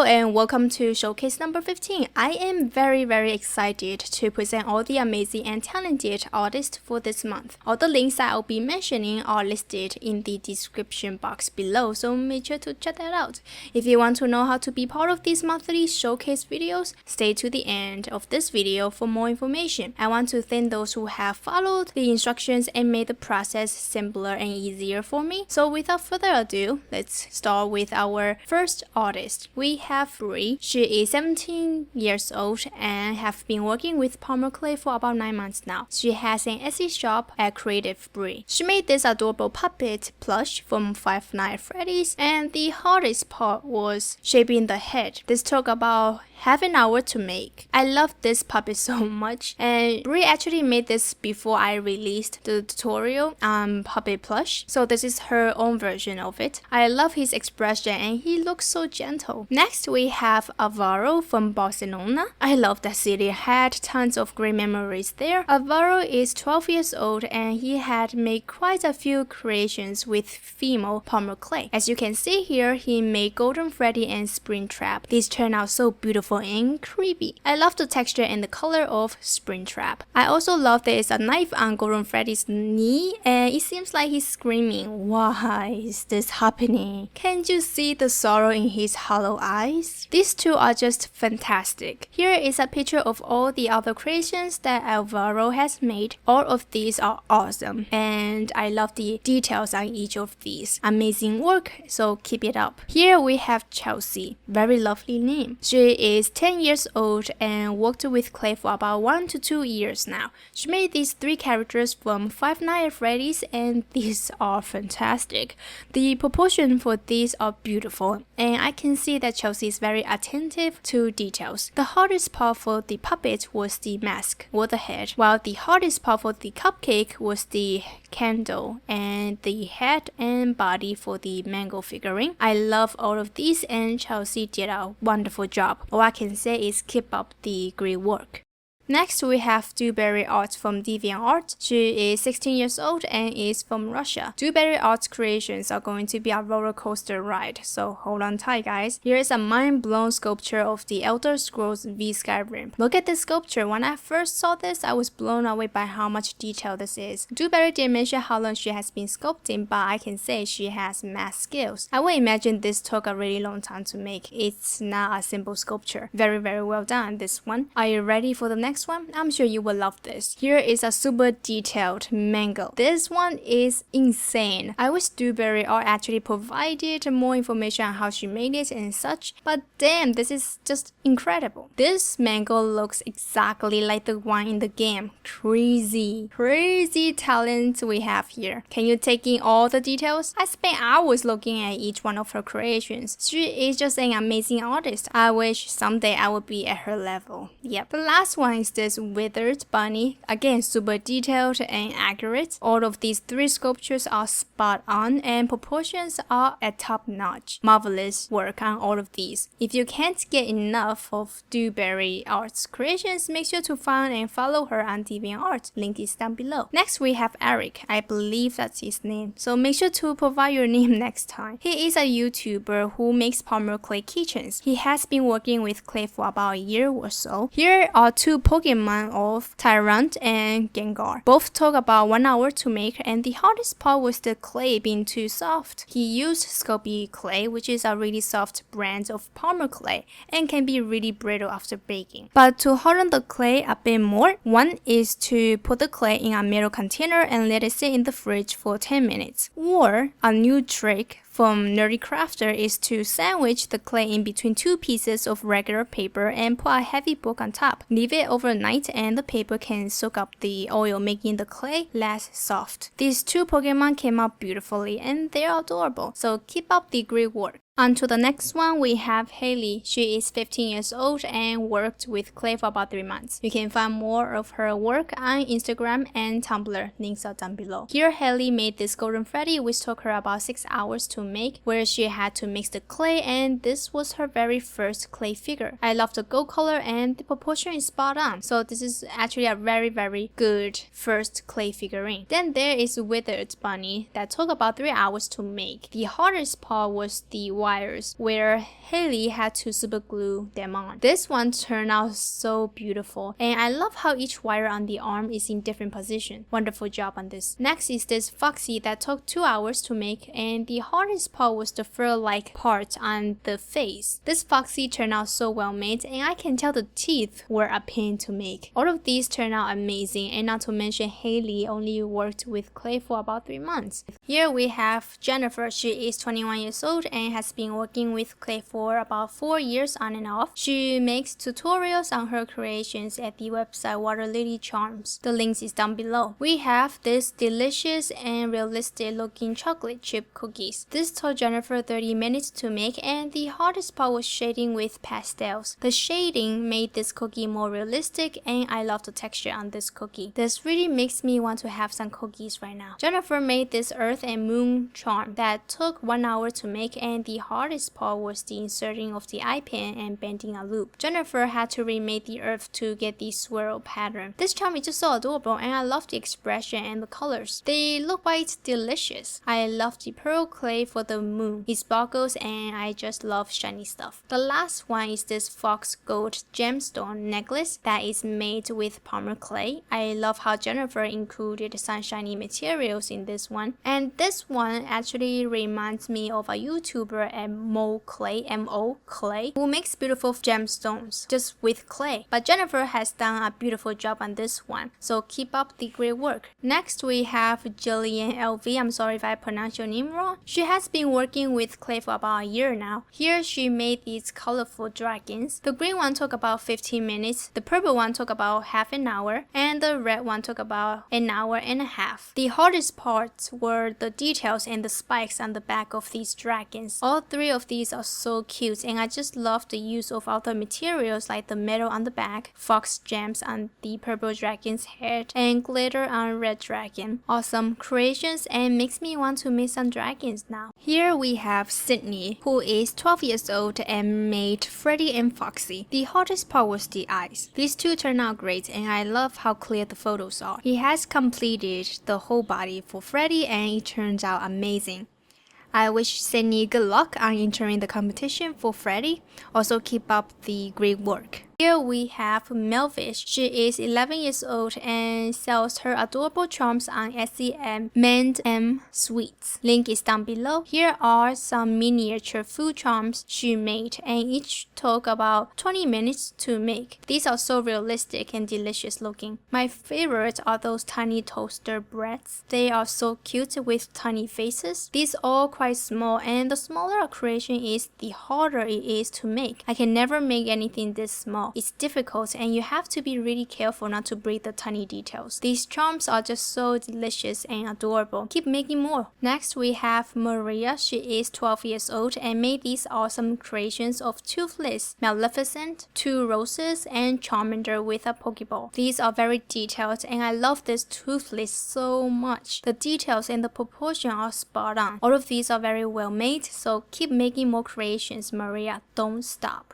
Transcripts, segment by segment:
and welcome to showcase number 15. I am very excited to present all the amazing and talented artists for this month. All the links that I'll be mentioning are listed in the description box below, so make sure to check that out. If you want to know how to be part of these monthly showcase videos, stay to the end of this video for more information. I want to thank those who have followed the instructions and made the process simpler and easier for me. So without further ado, let's start with our first artist. We have Brie. She is 17 years old and have been working with Polymer clay for about 9 months now. She has an Etsy shop at creativebrie. She made this adorable puppet plush from Five Nights at Freddy's, and the hardest part was shaping the head. This took about half an hour to make. I love this puppet so much, and Brie actually made this before I released the tutorial on puppet plush, so this is her own version of it. I love his expression and he looks so gentle. Next we have Alvaro from Barcelona. I love that city, had tons of great memories there. Alvaro is 12 years old and he had made quite a few creations with female Polymer clay. As you can see here, he made Golden Freddy and Springtrap. These turned out so beautiful and creepy. I love the texture and the color of Springtrap. I also love there is a knife on Golden Freddy's knee and it seems like he's screaming, "Why is this happening?" Can't you see the sorrow in his hollow eyes? These two are just fantastic. Here is a picture of all the other creations that Alvaro has made. All of these are awesome and I love the details on each of these. Amazing work, so keep it up. Here we have Chelsea. Very lovely name. She is 10 years old and worked with clay for about 1 to 2 years now. She made these 3 characters from Five Nights at Freddy's and these are fantastic. The proportion for these are beautiful and I can see that Chelsea is very attentive to details. The hardest part for the puppet was the mask or the head, while the hardest part for the cupcake was the candle and the head and body for the mango figurine. I love all of these and Chelsea did a wonderful job. All I can say is keep up the great work. Next we have Dewberryart from Deviantart. She is 16 years old and is from Russia. Dewberryart's creations are going to be a roller coaster ride, so hold on tight guys. Here is a mind-blown sculpture of the Elder Scrolls V Skyrim. Look at this sculpture. When I first saw this, I was blown away by how much detail this is. Dewberry didn't mention how long she has been sculpting, but I can say she has math skills. I would imagine this took a really long time to make. It's not a simple sculpture. Very well done, this one. Are you ready for the next one? I'm sure you will love this. Here is a super detailed mango. This one is insane. I wish Dewberryart actually provided more information on how she made it and such, but damn, this is just incredible. This mango looks exactly like the one in the game. Crazy talent we have here. Can you take in all the details? I spent hours looking at each one of her creations. She is just an amazing artist. I wish someday I would be at her level. Yep. The last one is this withered bunny. Again, super detailed and accurate. All of these 3 sculptures are spot on and proportions are at top notch. Marvelous work on all of these. If you can't get enough of Dewberryart's creations, make sure to find and follow her on Deviantart. Link is down below. Next we have Eric. I believe that's his name, so make sure to provide your name next time. He is a YouTuber who makes Polymer clay keychains. He has been working with clay for about a year or so. Here are 2 Pokemon of Tyrant and Gengar. Both took about 1 hour to make and the hardest part was the clay being too soft. He used Sculpey clay, which is a really soft brand of Polymer clay and can be really brittle after baking. But to harden the clay a bit more, one is to put the clay in a metal container and let it sit in the fridge for 10 minutes. Or a new trick from Nerdy Crafter is to sandwich the clay in between 2 pieces of regular paper and put a heavy book on top. Leave it overnight and the paper can soak up the oil, making the clay less soft. These 2 Pokemon came out beautifully and they're adorable, so keep up the great work. On to the next one, we have Haylee. She is 15 years old and worked with clay for about 3 months. You can find more of her work on Instagram and Tumblr. Links are down below. Here, Haylee made this Golden Freddy, which took her about 6 hours to make, where she had to mix the clay, and this was her very first clay figure. I love the gold color and the proportion is spot on. So this is actually a very good first clay figurine. Then there is Withered Bunny that took about 3 hours to make. The hardest part was the wires where Haylee had to super glue them on. This one turned out so beautiful, and I love how each wire on the arm is in different position. Wonderful job on this. Next is this foxy that took 2 hours to make, and the hardest part was the fur-like part on the face. This foxy turned out so well made, and I can tell the teeth were a pain to make. All of these turned out amazing, and not to mention Haylee only worked with clay for about 3 months. Here we have Jennifer. She is 21 years old and has been working with clay for about 4 years on and off. She makes tutorials on her creations at the website Water Lily Charms. The links is down below. We have this delicious and realistic looking chocolate chip cookies. This took Jennifer 30 minutes to make, and the hardest part was shading with pastels. The shading made this cookie more realistic, and I love the texture on this cookie. This really makes me want to have some cookies right now. Jennifer made this earth and moon charm that took 1 hour to make, and the hardest part was the inserting of the eye pin and bending a loop. Jennifer had to remake the earth to get the swirl pattern. This charm is just so adorable, and I love the expression and the colors. They look quite delicious. I love the pearl clay for the moon. It sparkles, and I just love shiny stuff. The last one is this fox gold gemstone necklace that is made with Polymer clay. I love how Jennifer included sunshiny materials in this one, and this one actually reminds me of a YouTuber at Mo Clay, who makes beautiful gemstones just with clay. But Jennifer has done a beautiful job on this one, so keep up the great work. Next we have Jillian L-V. I'm sorry if I pronounced your name wrong. She has been working with clay for about a year now. Here she made these colorful dragons. The green one took about 15 minutes, the purple one took about half an hour, and the red one took about an hour and a half. The hardest parts were the details and the spikes on the back of these dragons. All 3 of these are so cute, and I just love the use of other materials like the metal on the back, fox gems on the purple dragon's head, and glitter on red dragon. Awesome creations, and makes me want to make some dragons now. Here we have Sydney, who is 12 years old and made Freddy and Foxy. The hardest part was the eyes. These two turned out great, and I love how clear the photos are. He has completed the whole body for Freddy, and it turns out amazing. I wish Sydney good luck on entering the competition for Freddy. Also keep up the great work. Here we have Mehvish. She is 11 years old and sells her adorable charms on Etsy and Mend M Sweets. Link is down below. Here are some miniature food charms she made, and each took about 20 minutes to make. These are so realistic and delicious looking. My favorites are those tiny toaster breads. They are so cute with tiny faces. These are all quite small, and the smaller a creation is, the harder it is to make. I can never make anything this small. It's difficult, and you have to be really careful not to break the tiny details. These charms are just so delicious and adorable. Keep making more. Next we have Maria. She is 12 years old and made these awesome creations of Toothless, Maleficent, 2 roses, and Charmander with a Pokeball. These are very detailed, and I love this Toothless so much. The details and the proportion are spot on. All of these are very well made, so keep making more creations, Maria. Don't stop.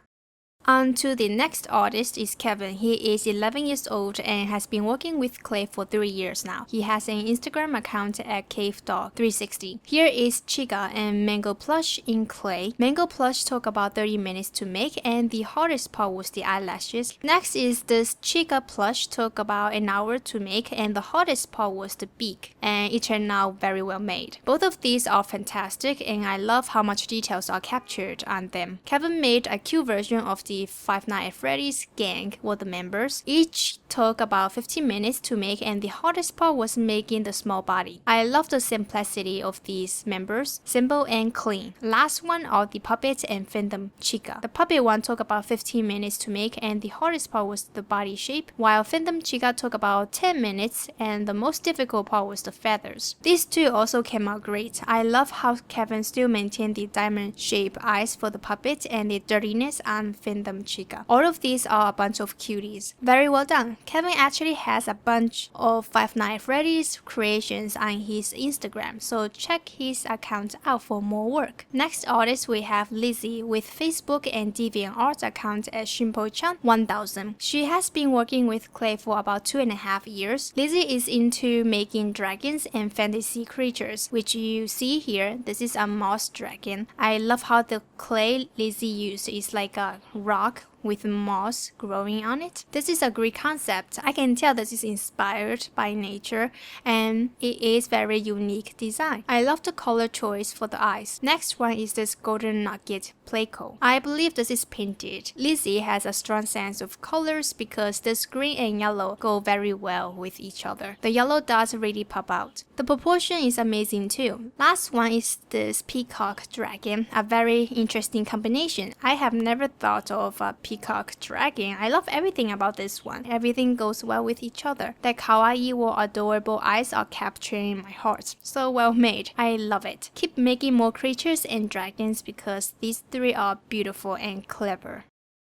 On to the next artist is Kevin. He is 11 years old and has been working with clay for 3 years now. He has an Instagram account at cavedog360. Here is Chica and Mango Plush in clay. Mango Plush took about 30 minutes to make, and the hardest part was the eyelashes. Next is this Chica Plush, took about an hour to make, and the hardest part was the beak, and it turned out very well made. Both of these are fantastic, and I love how much details are captured on them. Kevin made a cute version of the Five Nights at Freddy's gang were the members. Each took about 15 minutes to make, and the hardest part was making the small body. I love the simplicity of these members, simple and clean. Last one are the puppet and Phantom Chica. The puppet one took about 15 minutes to make, and the hardest part was the body shape, while Phantom Chica took about 10 minutes, and the most difficult part was the feathers. These two also came out great. I love how Kevin still maintained the diamond shaped eyes for the puppet and the dirtiness on Phantom Chica. All of these are a bunch of cuties. Very well done. Kevin actually has a bunch of Five Nights at Freddy's creations on his Instagram, so check his account out for more work. Next artist we have Lizzy with Facebook and DeviantArt account at Shimpo-chan1000. She has been working with clay for about 2.5 years. Lizzy is into making dragons and fantasy creatures, which you see here. This is a moss dragon. I love how the clay Lizzy used is like a rock with moss growing on it. This is a great concept. I can tell this is inspired by nature and it is very unique design. I love the color choice for the eyes. Next one is this golden nugget Playco. I believe this is painted. Lizzy has a strong sense of colors because this green and yellow go very well with each other. The yellow dots really pop out. The proportion is amazing too. Last one is this peacock dragon, a very interesting combination. I have never thought of a peacock dragon. I love everything about this one. Everything goes well with each other. The kawaii or adorable eyes are capturing my heart. So well made. I love it. Keep making more creatures and dragons because these three are beautiful and clever.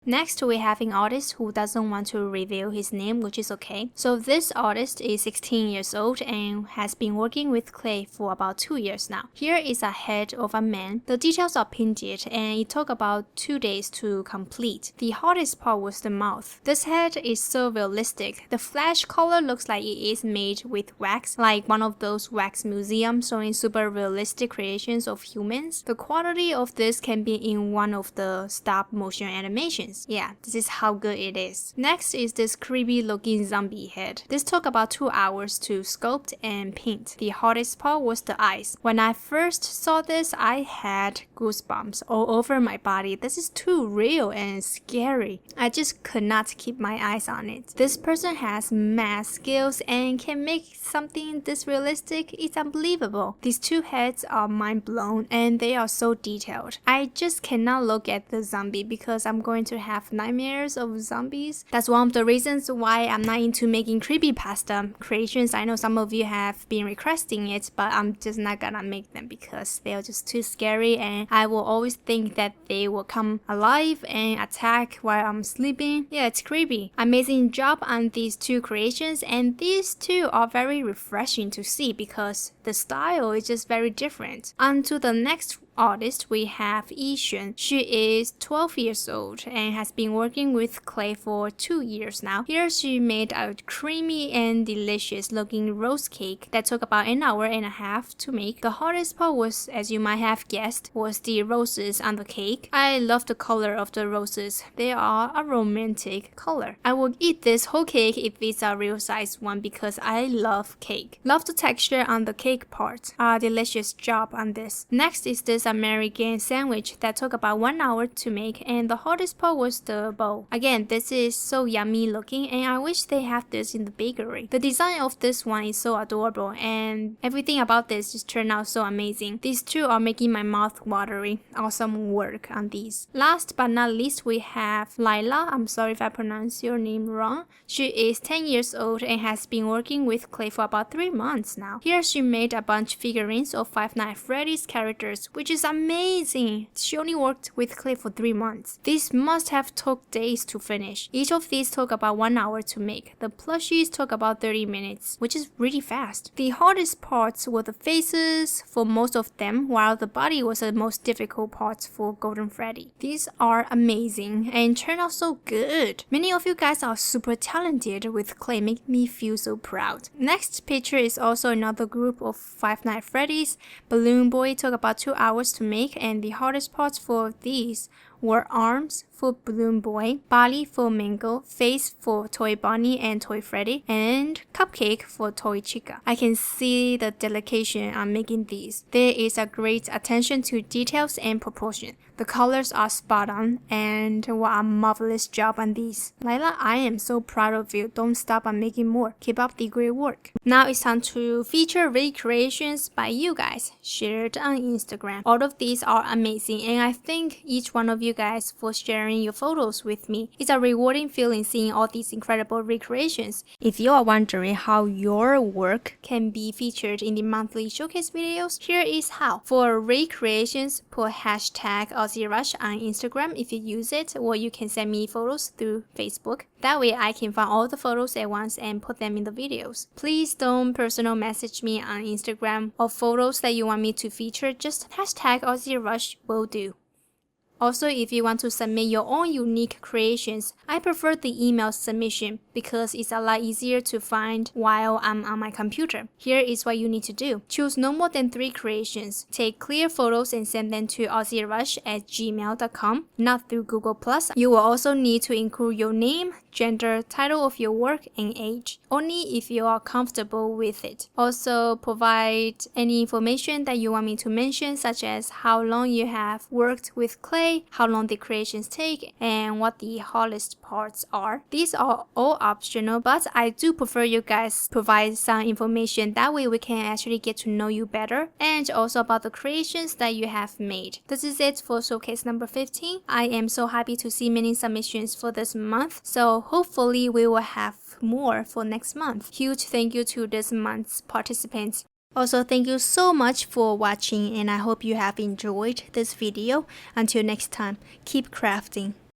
Next, we have an artist who doesn't want to reveal his name, which is okay. So this artist is 16 years old and has been working with clay for about 2 years now. Here is a head of a man. The details are painted and it took about 2 days to complete. The hardest part was the mouth. This head is so realistic. The flash color looks like it is made with wax, like one of those wax museums showing super realistic creations of humans. The quality of this can be in one of the stop motion animations. Yeah, this is how good it is. Next is this creepy looking zombie head. This took about 2 hours to sculpt and paint. The hardest part was the eyes. When I first saw this, I had goosebumps all over my body. This is too real and scary. I just could not keep my eyes on it. This person has mad skills and can make something this realistic. It's unbelievable. These two heads are mind blown and they are so detailed. I just cannot look at the zombie because I'm going to have nightmares of zombies. That's one of the reasons why I'm not into making creepypasta creations. I know some of you have been requesting it, but I'm just not gonna make them because they are just too scary and I will always think that they will come alive and attack while I'm sleeping. Yeah, it's creepy. Amazing job on these two creations, and these two are very refreshing to see because the style is just very different. On to the next artist, we have Yixuan. She is 12 years old and has been working with clay for 2 years now. Here she made a creamy and delicious looking rose cake that took about 1.5 hours to make. The hardest part was, as you might have guessed, was the roses on the cake. I love the color of the roses. They are a romantic color. I will eat this whole cake if it's a real size one because I love cake. Love the texture on the cake part. A delicious job on this. Next is this American sandwich that took about 1 hour to make, and the hardest part was the bowl. Again, this is so yummy looking and I wish they have this in the bakery. The design of this one is so adorable and everything about this just turned out so amazing. These two are making my mouth watery. Awesome work on these. Last but not least, we have Lila. I'm sorry if I pronounce your name wrong. She is 10 years old and has been working with clay for about 3 months now. Here she made a bunch of figurines of Five Nights at Freddy's characters, which is amazing. She only worked with clay for 3 months. These must have took days to finish. Each of these took about 1 hour to make. The plushies took about 30 minutes, which is really fast. The hardest parts were the faces for most of them, while the body was the most difficult part for Golden Freddy. These are amazing and turn out so good. Many of you guys are super talented with clay, make me feel so proud. Next picture is also another group of Five Nights at Freddy's. Balloon Boy took about 2 hours to make, and the hardest parts for these were arms for Balloon Boy, body for Mango, face for Toy Bonnie and Toy Freddy, and cupcake for Toy Chica. I can see the dedication on making these. There is a great attention to details and proportion. The colors are spot on, and what a marvelous job on these. Lila, I am so proud of you. Don't stop on making more. Keep up the great work. Now it's time to feature recreations by you guys shared on Instagram. All of these are amazing, and I thank each one of you guys for sharing your photos with me. It's a rewarding feeling seeing all these incredible recreations. If you are wondering how your work can be featured in the monthly showcase videos, here is how. For recreations, put hashtag Aussie Rush on Instagram if you use it, or you can send me photos through Facebook. That way I can find all the photos at once and put them in the videos. Please don't personal message me on Instagram of photos that you want me to feature. Just hashtag Aussie Rush will do. Also, if you want to submit your own unique creations, I prefer the email submission because it's a lot easier to find while I'm on my computer. Here is what you need to do. Choose no more than 3 creations. Take clear photos and send them to aussierush@gmail.com, not through Google+. You will also need to include your name, gender, title of your work, and age, only if you are comfortable with it. Also, provide any information that you want me to mention, such as how long you have worked with clay, how long the creations take, and what the hardest parts are. These are all optional, but I do prefer you guys provide some information. That way we can actually get to know you better, and also about the creations that you have made. This is it for showcase number 15. I am so happy to see many submissions for this month, so hopefully we will have more for next month. Huge thank you to this month's participants. Also, thank you so much for watching, and I hope you have enjoyed this video. Until next time, keep crafting.